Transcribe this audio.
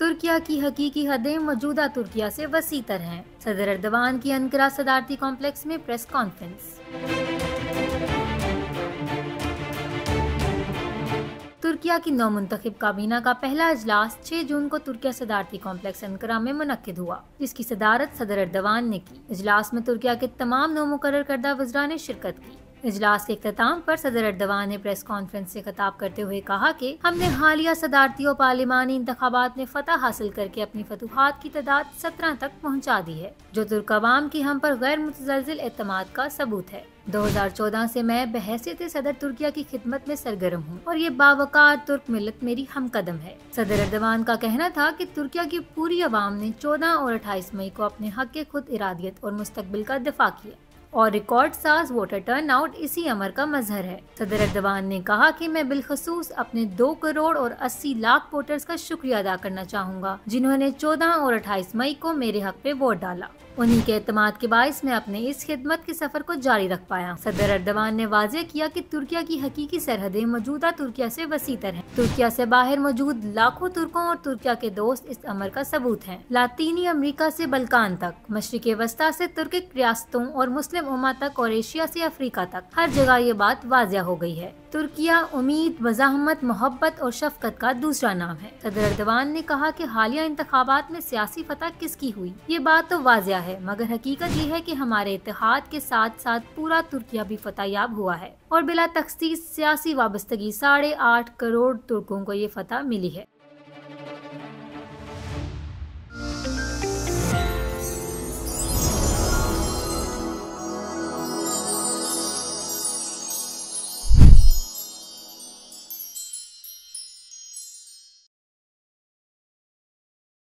तुर्किया की हकीकी हदें मौजूदा तुर्किया से वसी तर हैं। सदर एर्दवान की अंकारा सदारती कॉम्प्लेक्स में प्रेस कॉन्फ्रेंस। तुर्किया की नौ मुंतखब काबीना का पहला इजलास 6 जून को तुर्किया सदारती कॉम्प्लेक्स अंकारा में मुनक्किद हुआ, जिसकी सदारत सदर एर्दवान ने की। इजलास में तुर्किया के तमाम नौ मुकर्रर करदा वज़रा ने शिरकत की। इजलास के इख्तिताम पर सदर एर्दवान ने प्रेस कॉन्फ्रेंस से खिताब करते हुए कहा कि हमने हालिया सदारती और पार्लिमानी इंतखाबात में फतह हासिल करके अपनी फतूहात की तादाद 17 तक पहुँचा दी है, जो तुर्क अवाम की हम पर गैर मुतज़लज़िल एतमाद का सबूत है। 2014 से मैं बहैसियत सदर तुर्किया की खिदमत में सरगर्म हूँ और ये बावकार तुर्क मिल्लत मेरी हमकदम है। सदर एर्दवान का कहना था कि तुर्किया की पूरी अवाम ने 14 और 28 मई को अपने हक के खुद इरादियत और मुस्तकबिल का दिफा किया और रिकॉर्ड साज वोटर टर्न आउट इसी अमर का मजहर है। सदर एर्दवान ने कहा कि मैं बिलखसूस अपने 2 करोड़ और 80 लाख वोटर्स का शुक्रिया अदा करना चाहूँगा, जिन्होंने 14 और 28 मई को मेरे हक पे वोट डाला। उन्हीं के एतमाद के बाइस मैं अपने इस खिदमत के सफर को जारी रख पाया। सदर एर्दवान ने वाज़ेह किया कि तुर्किया की हकीकी सरहदें मौजूदा तुर्किया से वसी तर हैं। तुर्किया से बाहर मौजूद लाखों तुर्कों और तुर्किया के दोस्त इस अमर का सबूत हैं। लातीनी अमरीका से बल्कान तक, मशरिक़ वस्ता से तुर्किक रियासतों और मुस्लिम उम्मा तक और एशिया से अफ्रीका तक, हर जगह ये बात वाज़ेह हो गई है। तुर्किया उम्मीद, मज़ाहमत, मोहब्बत और शफ़क़त का दूसरा नाम है। सदर एर्दवान ने कहा कि हालिया इंतखाबात में सियासी फतह किसकी हुई, ये बात तो वाज़ेह है, मगर हकीकत ये है कि हमारे इत्तेहाद के साथ साथ पूरा तुर्किया भी फतह याब हुआ है और बिला तखसीस सियासी वाबस्तगी 8.5 करोड़ तुर्कों को ये फतह मिली है।